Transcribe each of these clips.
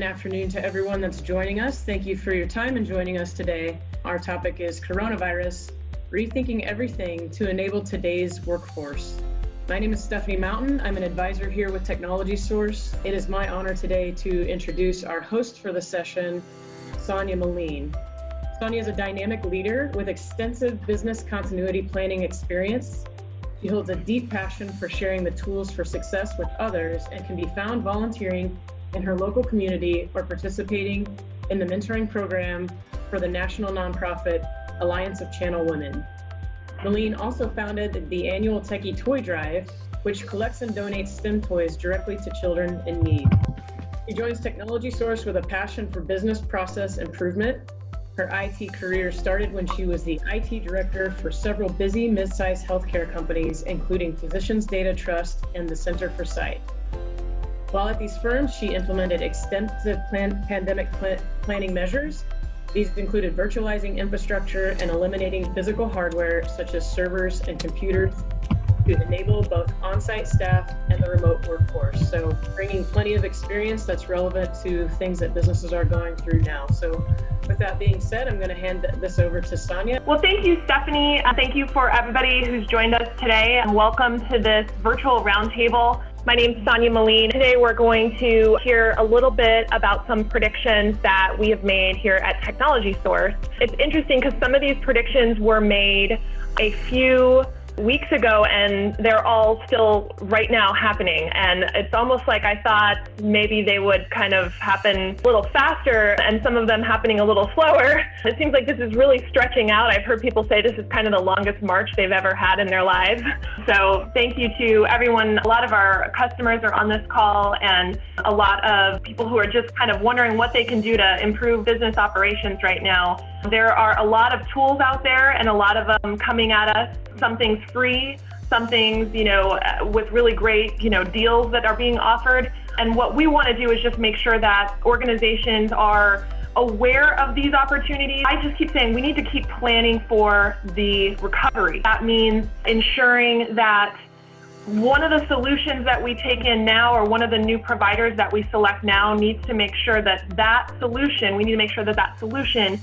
afternoon to everyone that's joining us. Thank you for your time and joining us today. Our topic is coronavirus, rethinking everything to enable today's workforce. My name is Stephanie Mountain. I'm an advisor here with Technology Source. It is my honor today to introduce our host for the session, Sonia Moline. Sonia is a dynamic leader with extensive business continuity planning experience. She holds a deep passion for sharing the tools for success with others and can be found volunteering in her local community or participating in the mentoring program for the national nonprofit Alliance of Channel Women. Moline also founded the annual Techie Toy Drive, which collects and donates STEM toys directly to children in need. She joins Technology Source with a passion for business process improvement. Her IT career started when she was the IT director for several busy mid-sized healthcare companies, including Physicians Data Trust and the Center for Sight. While at these firms, she implemented extensive pandemic planning measures. These included virtualizing infrastructure and eliminating physical hardware, such as servers and computers, to enable both on-site staff and the remote workforce. So bringing plenty of experience that's relevant to things that businesses are going through now. So with that being said, I'm going to hand this over to Sonia. Well, thank you, Stephanie. Thank you for everybody who's joined us today, and welcome to this virtual roundtable. My name is Sonia Moline. Today we're going to hear a little bit about some predictions that we have made here at Technology Source. It's interesting because some of these predictions were made a few weeks ago, and they're all still right now happening. And it's almost like I thought maybe they would kind of happen a little faster and some of them happening a little slower. It seems like this is really stretching out. I've heard people say this is kind of the longest March they've ever had in their lives. So thank you to everyone. A lot of our customers are on this call, and a lot of people who are just kind of wondering what they can do to improve business operations right now. There are a lot of tools out there and a lot of them coming at us. Some things free, some things, with really great, deals that are being offered. And what we want to do is just make sure that organizations are aware of these opportunities. I just keep saying we need to keep planning for the recovery. That means ensuring that one of the solutions that we take in now, or one of the new providers that we select now, needs to make sure that we need to make sure that that solution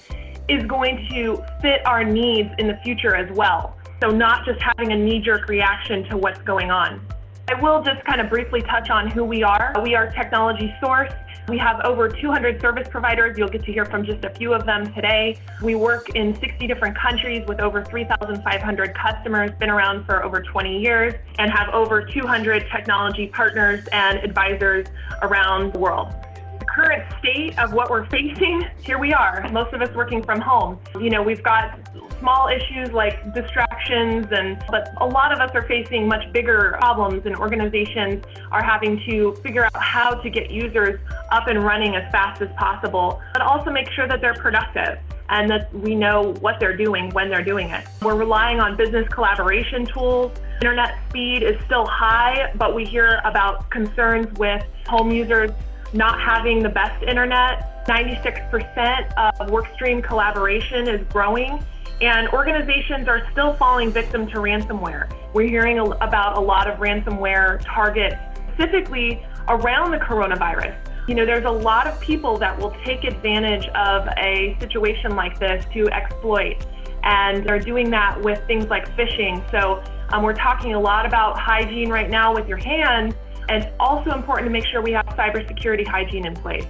is going to fit our needs in the future as well. So not just having a knee-jerk reaction to what's going on. I will just kind of briefly touch on who we are. We are Technology Source. We have over 200 service providers. You'll get to hear from just a few of them today. We work in 60 different countries with over 3,500 customers, been around for over 20 years, and have over 200 technology partners and advisors around the world. The current state of what we're facing, here we are, most of us working from home. We've got small issues like distractions, but a lot of us are facing much bigger problems, and organizations are having to figure out how to get users up and running as fast as possible, but also make sure that they're productive and that we know what they're doing when they're doing it. We're relying on business collaboration tools. Internet speed is still high, but we hear about concerns with home users not having the best internet. 96% of workstream collaboration is growing, and organizations are still falling victim to ransomware. We're hearing about a lot of ransomware targets, specifically around the coronavirus. There's a lot of people that will take advantage of a situation like this to exploit, and they're doing that with things like phishing. So we're talking a lot about hygiene right now with your hands, and it's also important to make sure we have cybersecurity hygiene in place.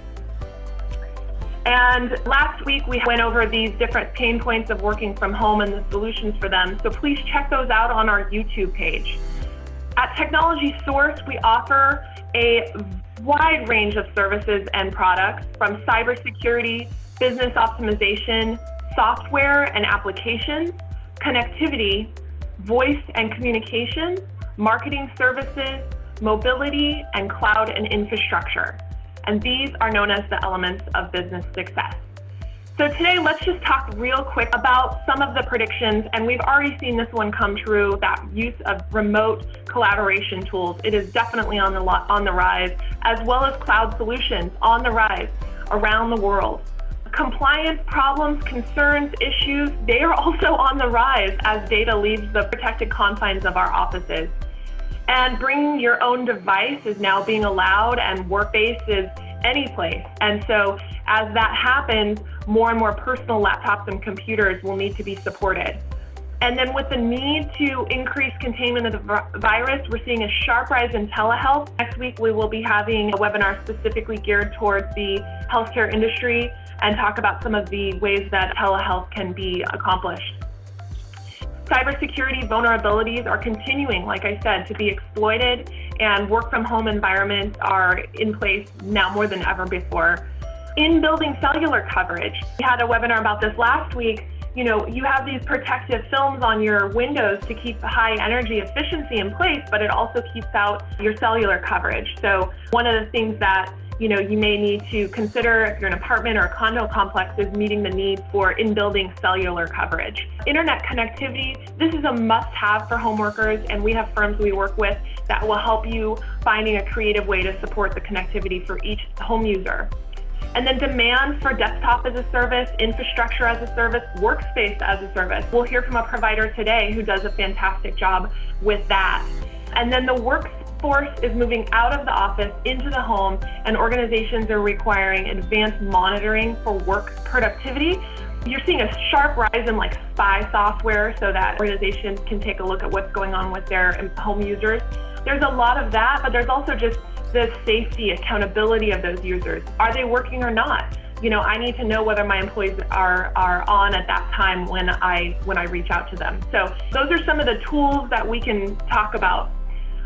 And last week we went over these different pain points of working from home and the solutions for them. So please check those out on our YouTube page. At Technology Source, we offer a wide range of services and products, from cybersecurity, business optimization, software and applications, connectivity, voice and communication, marketing services, mobility, and cloud and infrastructure. And these are known as the elements of business success. So today, let's just talk real quick about some of the predictions, and we've already seen this one come true, that use of remote collaboration tools. It is definitely on the rise, as well as cloud solutions on the rise around the world. Compliance problems, concerns, issues, they are also on the rise as data leaves the protected confines of our offices. And bringing your own device is now being allowed, and Workbase is any place. And so as that happens, more and more personal laptops and computers will need to be supported. And then with the need to increase containment of the virus, we're seeing a sharp rise in telehealth. Next week, we will be having a webinar specifically geared towards the healthcare industry and talk about some of the ways that telehealth can be accomplished. Cybersecurity vulnerabilities are continuing, like I said, to be exploited, and work from home environments are in place now more than ever before. In building cellular coverage, we had a webinar about this last week. You know, you have these protective films on your windows to keep the high energy efficiency in place, but it also keeps out your cellular coverage. So one of the things that you may need to consider if you're an apartment or a condo complex is meeting the need for in-building cellular coverage. Internet connectivity, this is a must-have for home workers, and we have firms we work with that will help you finding a creative way to support the connectivity for each home user. And then demand for desktop as a service, infrastructure as a service, workspace as a service. We'll hear from a provider today who does a fantastic job with that. And then the workforce is moving out of the office into the home, and organizations are requiring advanced monitoring for work productivity. You're seeing a sharp rise in like spy software so that organizations can take a look at what's going on with their home users. There's a lot of that, but there's also just the safety, accountability of those users. Are they working or not? I need to know whether my employees are on at that time when I reach out to them. So those are some of the tools that we can talk about.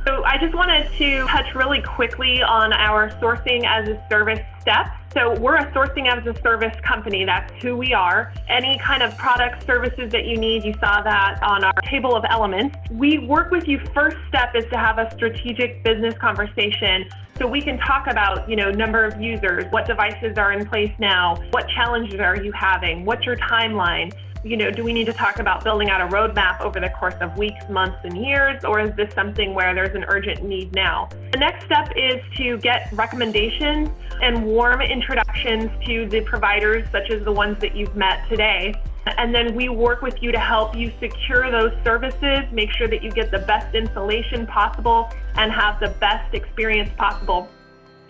So I just wanted to touch really quickly on our sourcing as a service steps. So we're a sourcing as a service company. That's who we are. Any kind of product, services that you need, you saw that on our table of elements. We work with you. First step is to have a strategic business conversation so we can talk about, number of users, what devices are in place now, what challenges are you having, what's your timeline? Do we need to talk about building out a roadmap over the course of weeks, months, and years, or is this something where there's an urgent need now? The next step is to get recommendations and warm introductions to the providers, such as the ones that you've met today. And then we work with you to help you secure those services, make sure that you get the best installation possible and have the best experience possible.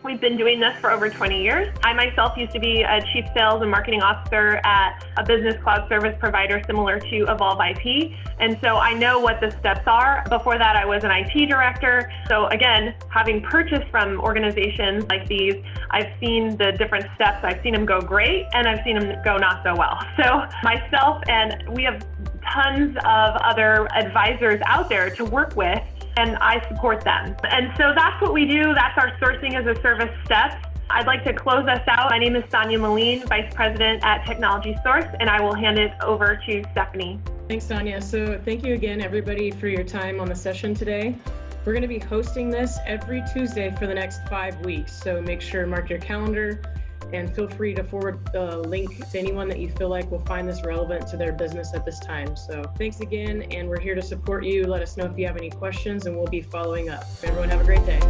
We've been doing this for over 20 years. I myself used to be a chief sales and marketing officer at a business cloud service provider similar to Evolve IP. And so I know what the steps are. Before that, I was an IT director. So again, having purchased from organizations like these, I've seen the different steps. I've seen them go great and I've seen them go not so well. So myself, and we have tons of other advisors out there to work with, and I support them. And so that's what we do. That's our sourcing as a service steps. I'd like to close us out. My name is Sonia Moline, Vice President at Technology Source, and I will hand it over to Stephanie. Thanks, Sonia. So thank you again, everybody, for your time on the session today. We're going to be hosting this every Tuesday for the next 5 weeks. So make sure to mark your calendar and feel free to forward the link to anyone that you feel like will find this relevant to their business at this time. So thanks again, and we're here to support you. Let us know if you have any questions, and we'll be following up. Everyone have a great day.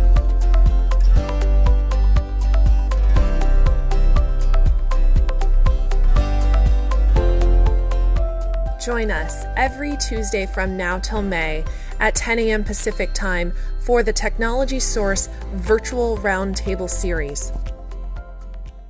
Join us every Tuesday from now till May at 10 a.m. Pacific Time for the Technology Source Virtual Roundtable Series.